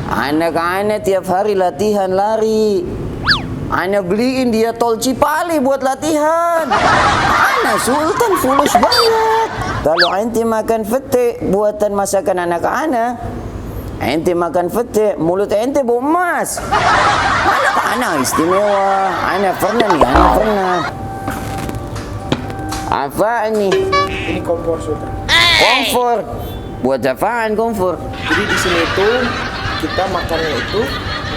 Anak-anak tiap hari latihan lari. Ana beliin dia tol Cipali buat latihan. Ana Sultan fulus banget. Kalau ente makan fete buatan masakan anak ana, ente makan fete, mulut ente bau emas. Anak istimewa. Ana pernah. Apa ini? Ini kompor Sultan. Kompor. Buat apaan kompor? Jadi di sini itu kita makannya itu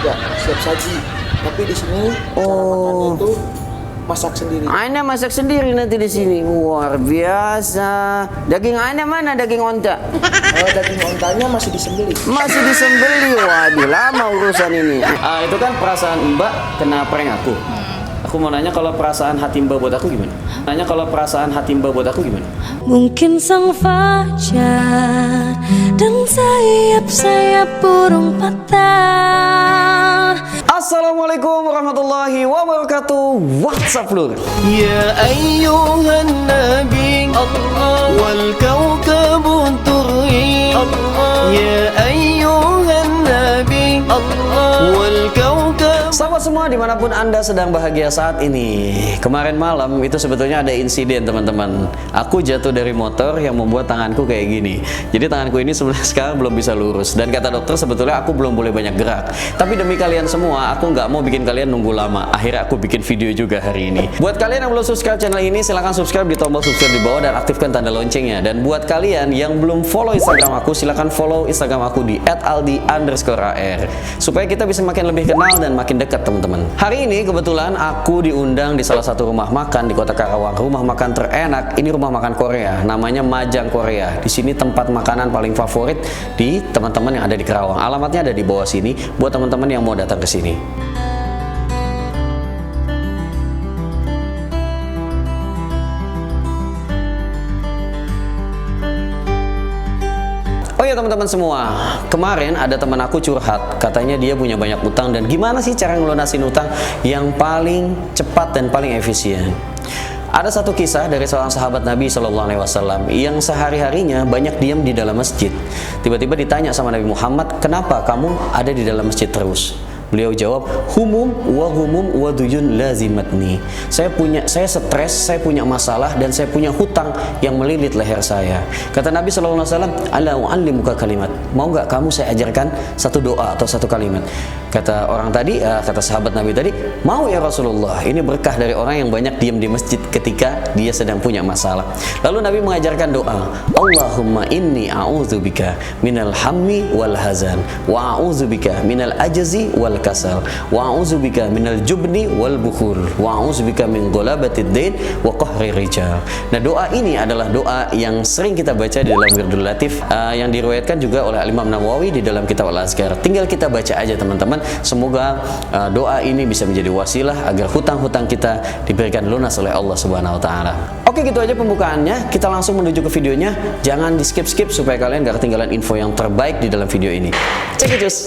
enggak siap saji, tapi di sini cara makannya itu masak sendiri. Ana masak sendiri nanti di sini. Luar biasa. Daging ana mana? Daging onta. Daging ontanya masih disembelih. Masih disembelih. Waduh, lama urusan ini. Itu kan perasaan Mbak kena prank aku. Aku mau nanya kalau perasaan hati Mbak buat aku gimana? Mungkin sang fajar dan sayap-sayap burung patah. Assalamualaikum warahmatullahi wabarakatuh. What's up, Lur? Ya ayyuhan nabi Allah wal kawkabun turri Allah. Ya ayyuhan nabi Allah wal kawkab. Sahabat semua dimanapun Anda sedang bahagia saat ini. Kemarin malam itu sebetulnya ada insiden, teman-teman. Aku jatuh dari motor yang membuat tanganku kayak gini. Jadi tanganku ini sebenarnya sekarang belum bisa lurus. Dan kata dokter sebetulnya aku belum boleh banyak gerak. Tapi demi kalian semua, aku nggak mau bikin kalian nunggu lama. Akhirnya aku bikin video juga hari ini. Buat kalian yang belum subscribe channel ini, silahkan subscribe di tombol subscribe di bawah dan aktifkan tanda loncengnya. Dan buat kalian yang belum follow Instagram aku, silahkan follow Instagram aku di @aldi_ar supaya kita bisa makin lebih kenal dan makin dekat, teman-teman. Hari ini kebetulan aku diundang di salah satu rumah makan di Kota Karawang. Rumah makan terenak. Ini rumah makan Korea, namanya Majang Korea. Di sini tempat makanan paling favorit di teman-teman yang ada di Karawang. Alamatnya ada di bawah sini buat teman-teman yang mau datang ke sini. Oh ya teman-teman semua, kemarin ada teman aku curhat, katanya dia punya banyak utang dan gimana sih cara ngelunasin utang yang paling cepat dan paling efisien. Ada satu kisah dari seorang sahabat Nabi SAW yang sehari-harinya banyak diam di dalam masjid. Tiba-tiba ditanya sama Nabi Muhammad, kenapa kamu ada di dalam masjid terus? Beliau jawab, humum wa duyun lazimatni. Saya stres, saya punya masalah dan saya punya hutang yang melilit leher saya. Kata Nabi SAW, ala u'allimuka kalimat. Mau nggak kamu saya ajarkan satu doa atau satu kalimat? Kata orang tadi, kata sahabat Nabi tadi, mau ya Rasulullah. Ini berkah dari orang yang banyak diam di masjid ketika dia sedang punya masalah. Lalu Nabi mengajarkan doa, Allahumma inni a'udzubika minal hammi wal hazan wa a'udzubika minal ajzi wal kasal wa a'udzubika minal jubni wal bukhul wa a'udzubika min ghalabatid dain wa qahri rijal. Nah, doa ini adalah doa yang sering kita baca di dalam Wirdul Latif, yang diriwayatkan juga oleh Imam Nawawi di dalam kitab Al-Azkar. Tinggal kita baca aja, teman-teman. Semoga doa ini bisa menjadi wasilah agar hutang-hutang kita diberikan lunas oleh Allah Subhanahu wa taala. Oke, gitu aja pembukaannya. Kita langsung menuju ke videonya. Jangan di skip-skip supaya kalian gak ketinggalan info yang terbaik di dalam video ini. Cek it, cus.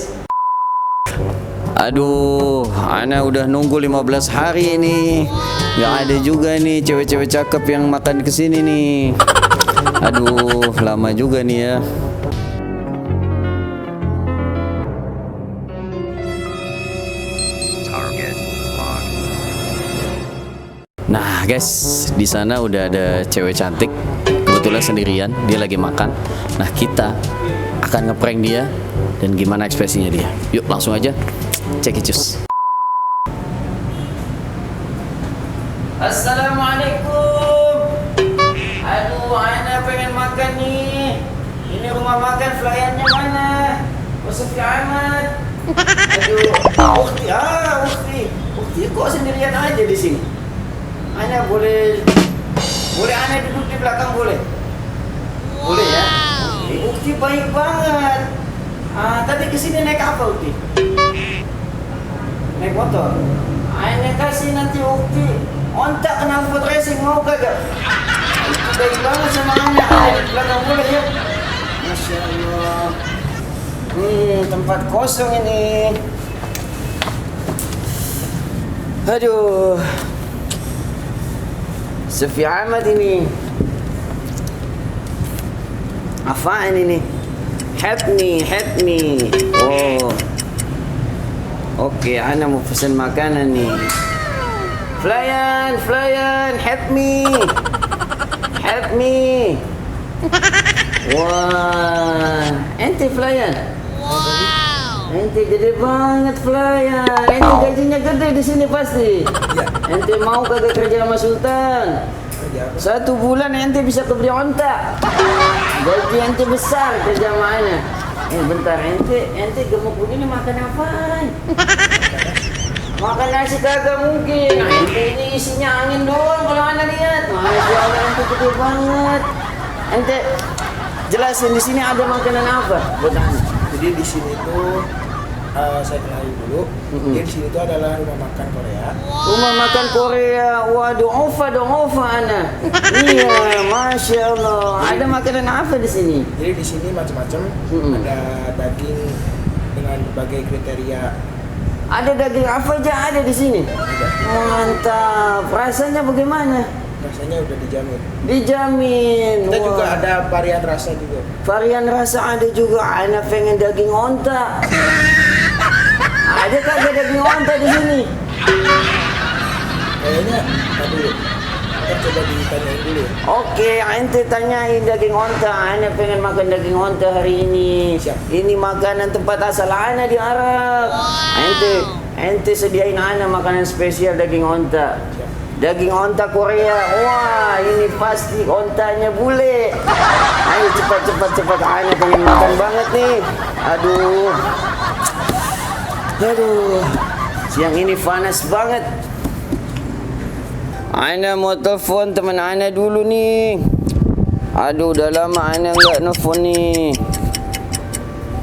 Aduh, ana udah nunggu 15 hari ini. Gak ada juga nih cewek-cewek cakep yang makan kesini nih. Aduh, lama juga nih ya. Nah guys, di sana udah ada cewek cantik. Kebetulan sendirian, dia lagi makan. Nah, kita akan ngeprank dia dan gimana ekspresinya dia. Yuk langsung aja cek it, cus. Assalamualaikum. Aduh, ana pengen makan nih. Ini rumah makan, flyernya mana? Sepi amat. Aduh, Ukti kok sendirian aja di sini? Ana boleh ana duduk di belakang boleh? Boleh ya? Ukti baik banget. Tadi kesini naik apa Ukti? Naik motor. Ana kasih nanti Ukti ontak kena food racing, mau kagak? Itu baik banget sama ana. Ana di belakang boleh ya? Masya Allah. Tempat kosong ini. Aduh, sepi amat ini. Apaan ini? Help me. Oh, Oke, ana mau pesan makanan nih. Flyan, help me. Help me. Wah, ente Flyan. Ente gede banget Flyan. Ente gajinya gede di sini pasti. Ente mau kagak kerja sama Sultan? Satu bulan ente bisa kebeli onta. Gaji ente besar kerja sama ana. Bentar, ente gemuk begini makan apaan? Makan nasi kagak mungkin. Ente ini isinya angin doang kalau ana lihat. Masya Allah, ente gede banget. Ente jelasin di sini ada makanan apa buat ana? Jadi di sini tuh saya kenalin dulu. Jadi di sini tuh adalah rumah makan Korea. Rumah makan Korea. Waduh, ofa ana. Iya, masya Allah. Ada makanan apa di sini? Jadi di sini macam-macam. Ada daging dengan berbagai kriteria. Ada daging apa aja ada di sini? Mantap. Rasanya bagaimana? Rasanya udah dijamin. Dijamin. Kita juga Wah. ada varian rasa juga. Varian rasa ada juga. Ana pengen daging onta. Ada kagak daging onta di sini? Kayaknya dulu. Kita coba ditanyain dulu ya. Oke, ente tanyain daging onta. Ana pengen makan daging onta hari ini. Siap. Ini makanan tempat asal ana di Arab. Ente sediain ana makanan spesial daging onta. Siap. Daging onta Korea. Wah, ini pasti ontanya bule. Ayo cepat. Ana pengen makan banget nih. Aduh. Siang ini panas banget. Ana mau telepon teman ana dulu nih. Aduh, udah lama ana nggak nelfon nih.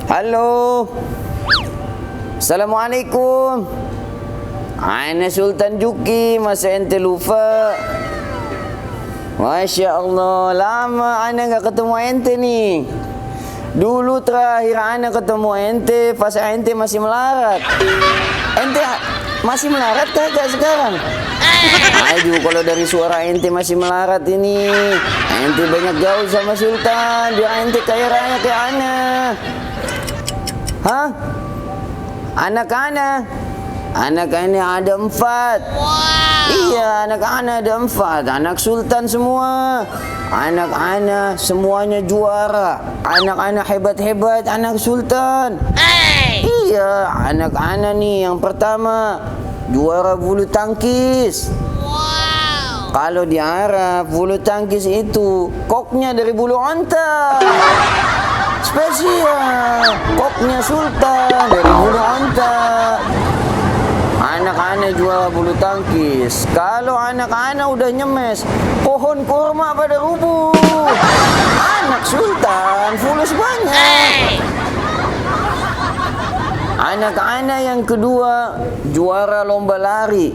Halo. Assalamualaikum. Ana Sultan Juki, masa ente lupa? Masya Allah, lama ana nggak ketemu ente nih. Dulu terakhir ana ketemu ente pas ente masih melarat. Ente masih melarat kagak sekarang? Aduh, kalau dari suara ente masih melarat ini, ente banyak gaul sama Sultan, biar ente kaya raya kayak ana. Hah? Anak ana ada 4. Iya, anak ana ada 4. Anak Sultan semua. Anak ana semuanya juara. Anak ana hebat-hebat, anak Sultan. Iya, anak ana nih yang pertama juara bulu tangkis. Kalau di Arab bulu tangkis itu koknya dari bulu onta. Spesial, koknya Sultan dari bulu onta. Anak-anak juara bulu tangkis. Kalau anak-anak udah nyemes, pohon kurma pada rubuh. Anak Sultan fulus banyak. Anak-anak yang kedua juara lomba lari.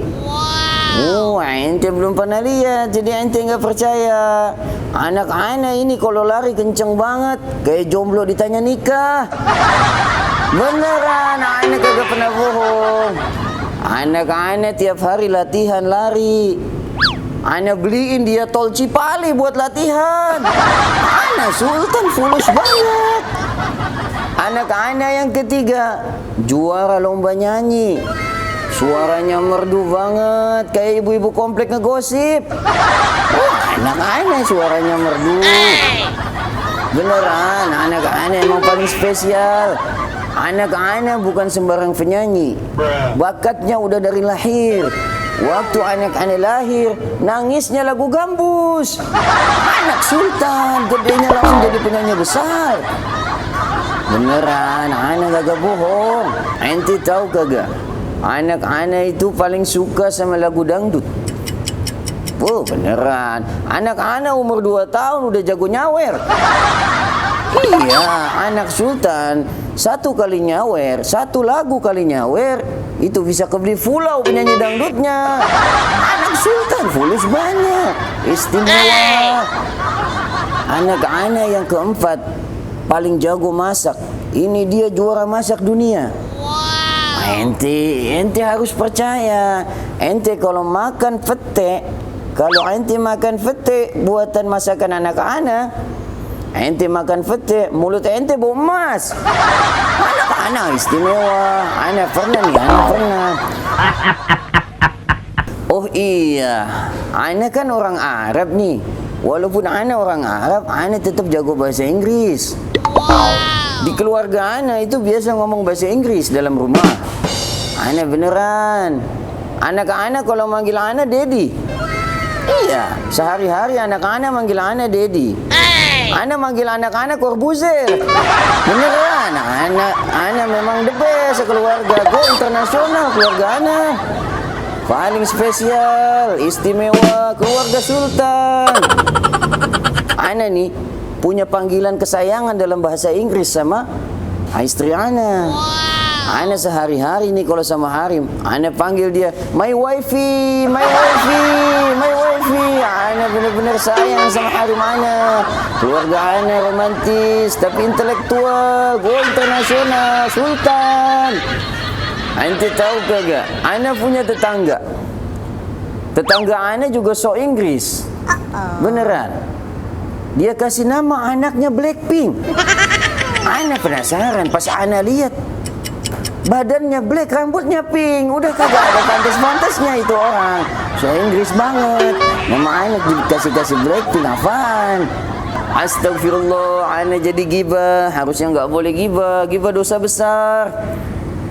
Ente belum pernah lihat, jadi ente nggak percaya. Anak-anak ini kalau lari kenceng banget, kayak jomblo ditanya nikah. Beneran, anak kagak pernah bohong. Anak-anak tiap hari latihan lari. Anak beliin dia tol Cipali buat latihan. Anak Sultan fulus banget. Anak-anak yang ketiga juara lomba nyanyi. Suaranya merdu banget, kayak ibu-ibu komplek ngegosip. Anak-anak suaranya merdu. Beneran, anak-anak emang paling spesial. Anak-anak bukan sembarang penyanyi. Bakatnya udah dari lahir. Waktu anak-anak lahir, nangisnya lagu gambus. Anak Sultan, gedenya langsung jadi penyanyi besar. Beneran, anak kagak bohong. Ente tahu kagak? Anak-anak itu paling suka sama lagu dangdut. Oh, beneran. Anak-anak umur 2 tahun udah jago nyawer. Iya, anak Sultan 1 kali nyawer, 1 lagu kali nyawer, itu bisa kebeli pulau penyanyi dangdutnya. Anak Sultan fulus banyak, istimewa. Anak-anak yang keempat paling jago masak. Ini dia juara masak dunia. Ente harus percaya. Ente kalau makan pete, buatan masakan anak-anak, ente makan pete, mulut ente bau emas. Ana istimewa. Ana pernah nih, ana pernah. Oh iya, ana kan orang Arab nih. Walaupun ana orang Arab, ana tetap jago bahasa Inggris. Di keluarga ana itu biasa ngomong bahasa Inggris dalam rumah. Ana beneran. Anak-anak kalau manggil ana Dedi. Iya, sehari-hari anak-anak manggil ana Dedi. Ana manggil anak-anak Corbuzier. Beneran, ana memang the best keluarga. Go internasional keluarga ana. Paling spesial, istimewa, keluarga Sultan. Ana nih punya panggilan kesayangan dalam bahasa Inggris sama istri ana. Ana sehari-hari nih kalau sama Harim, ana panggil dia my wifey, my wifey, my wifey. Ana bener-bener sayang sama Harim ana. Keluarga ana romantis tapi intelektual, go internasional, Sultan. Ente tahu kagak? Ana punya tetangga. Tetangga ana juga so Inggris. Beneran. Dia kasih nama anaknya Blackpink. Ana penasaran pas ana lihat. Badannya black, rambutnya pink. Udah kagak ada pantas-pantasnya itu orang. So Inggris banget. Nama anak dikasih-kasih Blackpink apaan? Astagfirullah, ana jadi gibah. Harusnya nggak boleh gibah. Gibah dosa besar.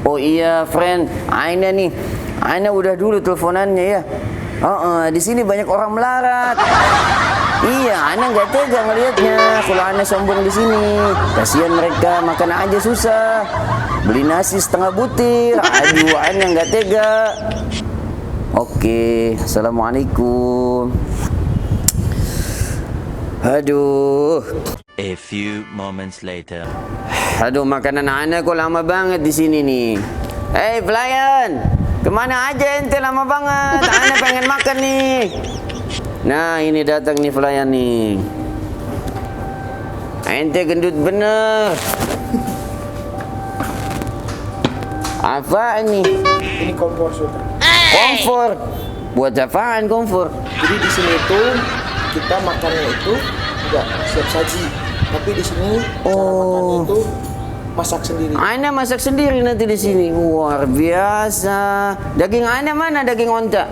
Oh iya, friend, ana nih, ana udah dulu teleponannya ya. Di sini banyak orang melarat. Iya, ana nggak tega ngelihatnya. Kalau ana sombong di sini, kasihan mereka makan aja susah. Beli nasi setengah butir. Aduh, ana nggak tega. Oke, assalamualaikum. Aduh. A few moments later. Aduh, makanan anak kok lama banget di sini nih. Hey pelayan, kemana aja ente lama banget? Anak pengen makan nih. Nah ini datang nih pelayan nih. Ente gendut bener. Apaan nih? Ini kompor Sultan. Kompor. Buat apaan kompor? Jadi di sini itu kita makannya itu enggak siap saji, tapi di sini cara makannya itu masak sendiri. Ana masak sendiri nanti di sini. Luar biasa. Daging ana mana? Daging onta?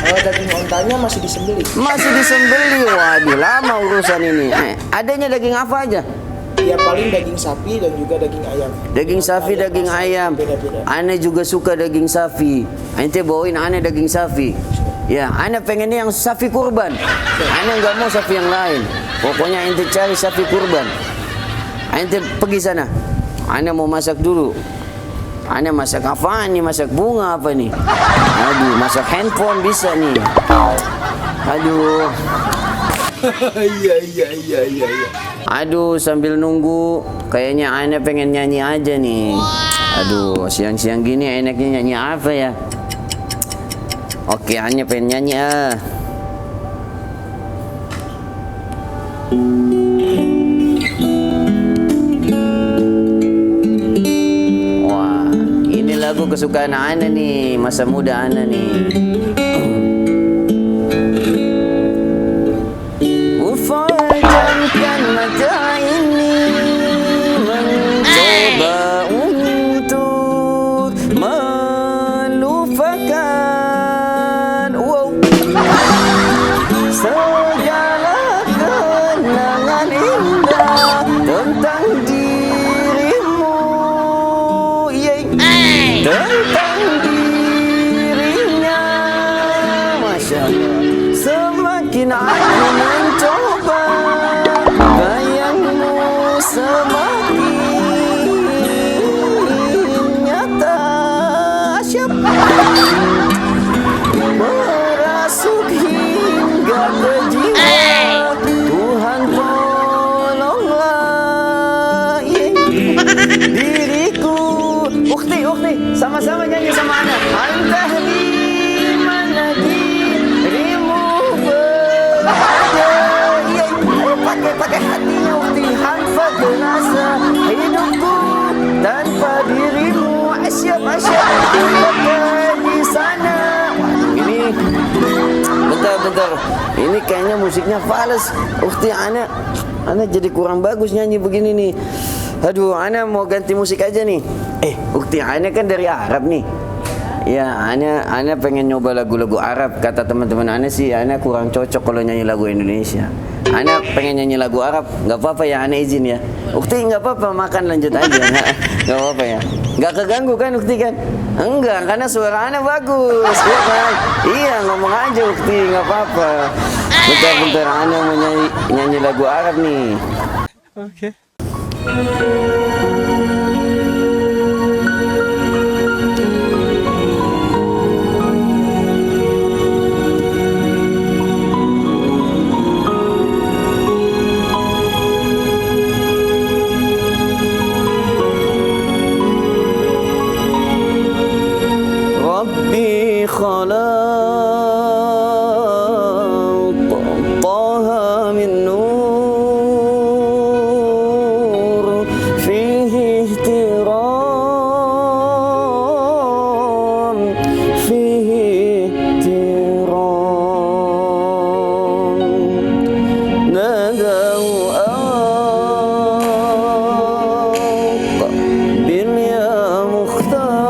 Daging ontanya masih disembelih. Masih disembelih. Waduh, lama urusan ini. Adanya daging apa aja? Ya paling daging sapi dan juga daging ayam. Daging sapi, daging ayam. Beda-beda. Ana juga suka daging sapi. Ente bawain ana daging sapi. Ya, ana pengennya yang sapi kurban. Ana nggak mau sapi yang lain. Pokoknya ente cari sapi kurban. Ente pergi sana. Ana mau masak dulu. Ana masak apaan nih? Masak bunga apa nih? Aduh, masak handphone bisa nih. Aduh. Iya. Aduh, sambil nunggu, kayaknya ana pengen nyanyi aja nih. Aduh, siang-siang gini enaknya nyanyi apa ya? Oke, ana pengen nyanyi ah. Wah, ini lagu kesukaan ana nih, masa muda ana nih. Ufajamkan mata ini mencoba untuk melupakan segala kenangan indah tentang dirimu, tentang dirinya. Masya Allah, semakin aku mencoba bayangmu semakin nyata. Siapa merasuk hingga ke jiwa. Tuhan tolonglah diriku. Ukti, sama-sama nyanyi sama anak. Antah di mana dirimu berada. Pakai hatinya Ukti. Hanfat terasa hidupku tanpa dirimu. Asyap Hanfatkan di sana. Ini bentar. Ini kayaknya musiknya fals. Ukti, ana jadi kurang bagus nyanyi begini nih. Aduh, ana mau ganti musik aja nih. Ukti, ana kan dari Arab nih. Ya, ana pengen nyoba lagu-lagu Arab. Kata teman-teman ana sih, ana kurang cocok kalau nyanyi lagu Indonesia. Ana pengen nyanyi lagu Arab, nggak apa-apa ya, ana izin ya. Ukti nggak apa-apa, makan lanjut aja, nggak apa-apa ya. Nggak keganggu kan Ukti kan? Enggak, karena suara ana bagus, ya kan? Iya, ngomong aja Ukti, nggak apa-apa. Bentar-bentar, ana mau nyanyi lagu Arab nih. Oke. ربي خلق طه من نور فيه احترام فيه احترام ناداه أقبل يا مختار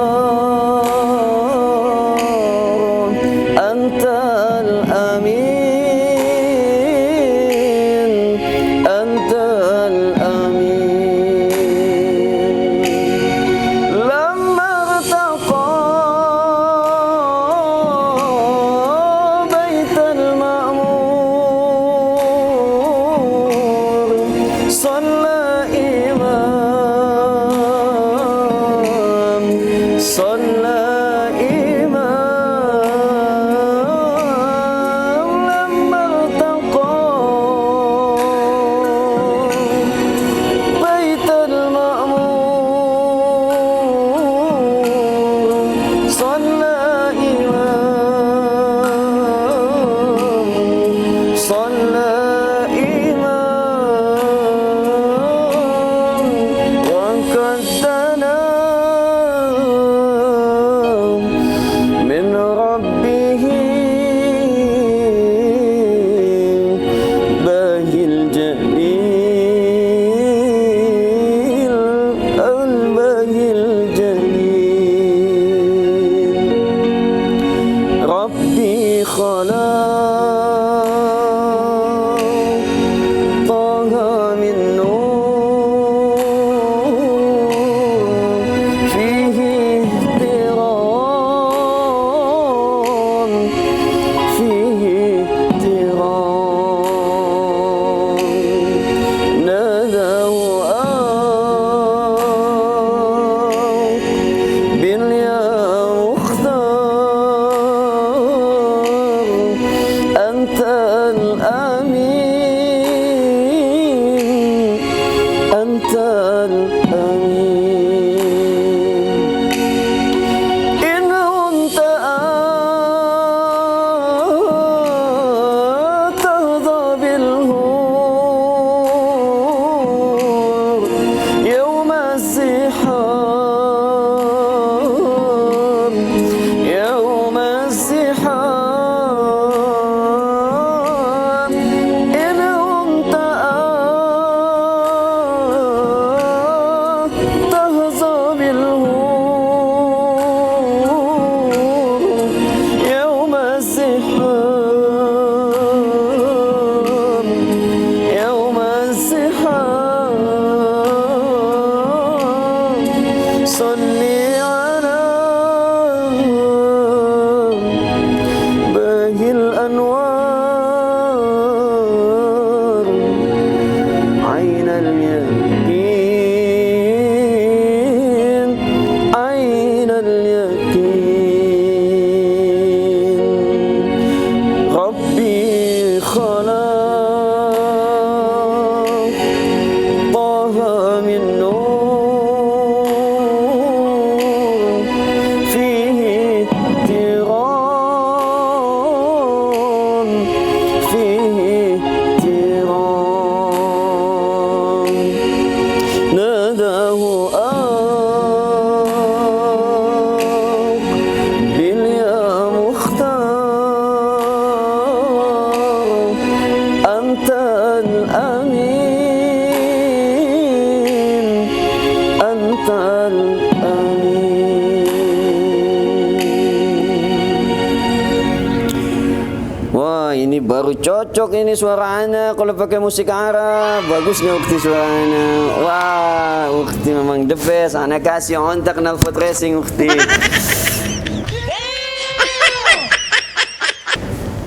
baru cocok ini suara ana kalau pakai musik Arab. Bagus nih Ukti suara ana. Wah, Ukti memang the best. Ana kasih ontak knalpot racing Ukti.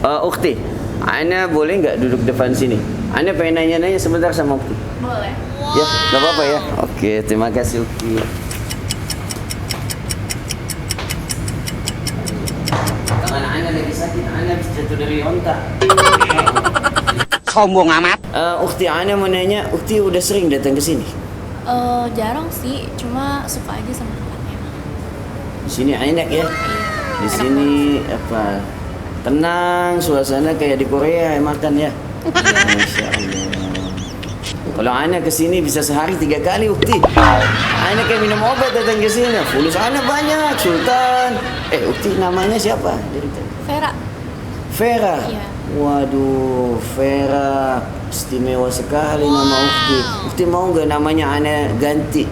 Ukti, ana boleh nggak duduk depan sini? Ana pengen nanya-nanya sebentar sama Ukti. Boleh. Ya, nggak apa-apa ya. Oke, terima kasih Ukti. Tangan ana lagi sakit, ana habis jatuh dari onta. Sombong amat. Ukti, ana mau nanya, Ukti udah sering datang ke sini? Jarang sih, cuma suka aja sama tempatnya. Di sini enak ya. Di sini apa? Tenang, suasana kayak di Korea makan ya. Masya Allah. Kalau ana kesini bisa sehari 3 kali Ukti. Ana kayak minum obat datang ke sini. Fulus ana banyak, Sultan. Ukti namanya siapa? Vera. Vera. Iya. Waduh, Vera. Istimewa sekali nama Ukti. Ukti mau nggak namanya ana ganti?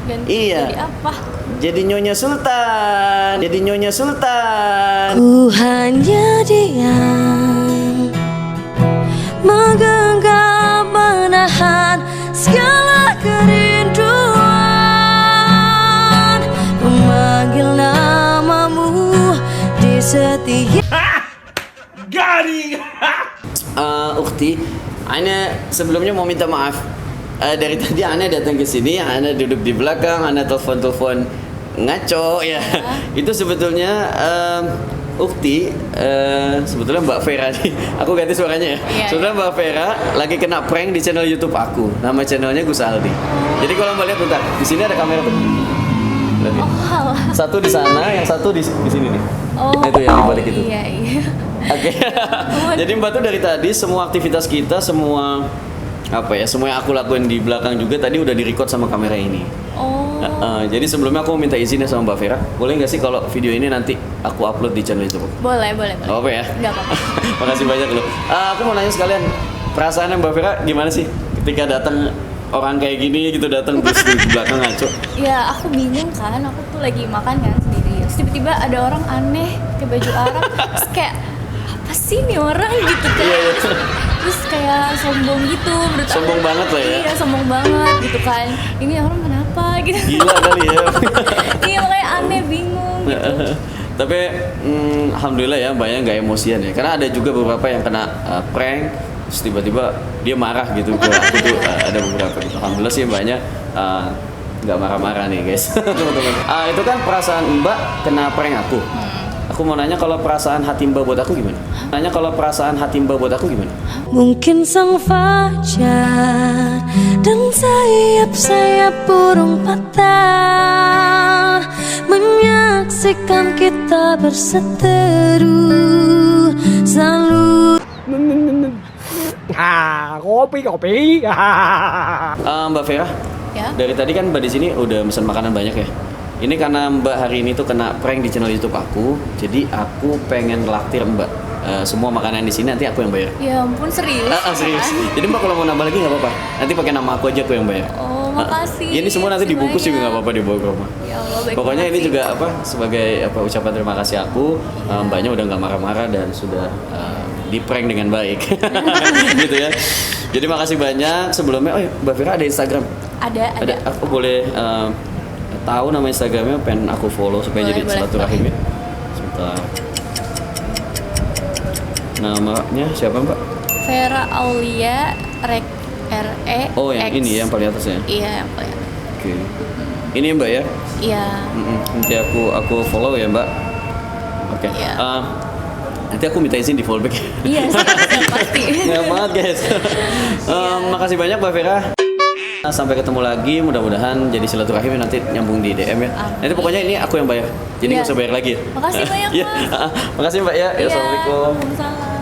Ganti Iya. jadi apa? Jadi Nyonya Sultan. Jadi Nyonya Sultan. Ku hanya diam, menggenggam menahan segala kerinduan, memanggil namamu di setiap Ukti, ana sebelumnya mau minta maaf. Dari tadi ana datang ke sini, ana duduk di belakang, ana telepon ngaco ya. Itu sebetulnya Ukti, sebetulnya Mbak Vera nih. Aku ganti suaranya ya. Iya, Sebetulnya Mbak Vera lagi kena prank di channel YouTube aku. Nama channelnya Gus Aldi. Jadi kalau Mbak lihat bentar, di sini ada kamera tuh. Lihat ya. Satu di sana, yang satu di sini nih. Nah, itu yang di balik itu. Iya, iya. Oke. Jadi Mbak tuh dari tadi semua aktivitas kita, semua apa ya, semua yang aku lakuin di belakang juga tadi udah direkod sama kamera ini. Jadi sebelumnya aku mau minta izin ya sama Mbak Vera. Boleh nggak sih kalau video ini nanti aku upload di channel YouTube? Boleh, boleh, boleh. Gak apa ya? Nggak apa-apa. Makasih banyak loh. Aku mau nanya sekalian, perasaannya Mbak Vera gimana sih ketika datang orang kayak gini gitu, datang terus di belakang ngaco? Ya, aku bingung kan. Aku tuh lagi makan kan sendiri. Terus tiba-tiba ada orang aneh pakai baju Arab. Terus kayak apa sih nih orang gitu kan? Iya. Terus kayak sombong gitu menurut aku. Sombong banget lah ya. Iya, sombong banget gitu kan. Ini orang kenapa gitu. Gila kali ya. Iya, makanya aneh, bingung gitu. Tapi alhamdulillah ya Mbaknya nggak emosian ya, karena ada juga beberapa yang kena prank terus tiba-tiba dia marah gitu ke aku tuh. Ada beberapa gitu. Alhamdulillah sih Mbaknya nggak marah-marah nih guys. Teman-teman, itu kan perasaan Mbak kena prank aku. Aku mau nanya kalau perasaan hati Mbak buat aku gimana? Mungkin sang fajar dan sayap-sayap burung patah menyaksikan kita berseteru selalu. Kopi. Mbak Vera, Ya. dari tadi kan Mbak di sini udah pesan makanan banyak ya. Ini karena Mbak hari ini tuh kena prank di channel YouTube aku, jadi aku pengen naktir Mbak. Semua makanan di sini nanti aku yang bayar. Ya ampun, serius. Serius. kan? Jadi Mbak kalau mau nambah lagi nggak apa-apa. Nanti pakai nama aku aja aku yang bayar. Oh, makasih. Ini semua nanti Makasih dibungkus juga banyak. nggak apa-apa dibawa ke rumah. Ya Allah, baik Pokoknya ini makasih. juga apa sebagai ucapan terima kasih aku. Mbaknya udah nggak marah-marah dan sudah di prank dengan baik. Gitu ya. Jadi makasih banyak. Sebelumnya, Mbak Vera ada Instagram? Ada. Aku boleh tahu nama Instagramnya, pengen aku follow supaya Boleh, jadi boleh. silaturahim ya. Sebentar. Namanya siapa Mbak? Vera Aulia RE. Oh yang ini yang paling atas ya. Iya, yang paling. Oke. Ini Mbak ya. Iya. Nanti aku follow ya Mbak. Oke. Iya. Nanti aku minta izin di follow back. Iya, siap, pasti. Nggak banget guys. Makasih banyak Mbak Vera. Sampai ketemu lagi, mudah-mudahan jadi silaturahim nanti nyambung di DM ya. Amin. Nanti pokoknya ini aku yang bayar. Jadi Iya. nggak usah bayar lagi ya. Makasih banyak, Iya. Mas. Makasih Mbak ya. Iya, Assalamualaikum. Waalaikumsalam.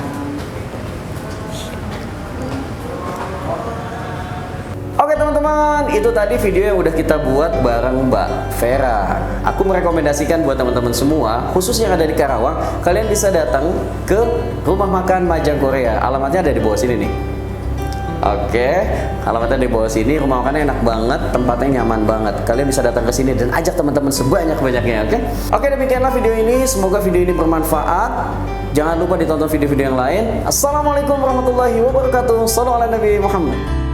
Oke teman-teman, itu tadi video yang udah kita buat bareng Mbak Vera. Aku merekomendasikan buat teman-teman semua, khusus yang ada di Karawang, kalian bisa datang ke Rumah Makan Majang Korea. Alamatnya ada di bawah sini nih. Oke, alamatnya di bawah sini. Rumah makannya enak banget, tempatnya nyaman banget. Kalian bisa datang ke sini dan ajak teman-teman sebanyak-banyaknya, oke? Oke, demikianlah video ini. Semoga video ini bermanfaat. Jangan lupa ditonton video-video yang lain. Assalamualaikum warahmatullahi wabarakatuh. Shallallahu ala Nabi Muhammad.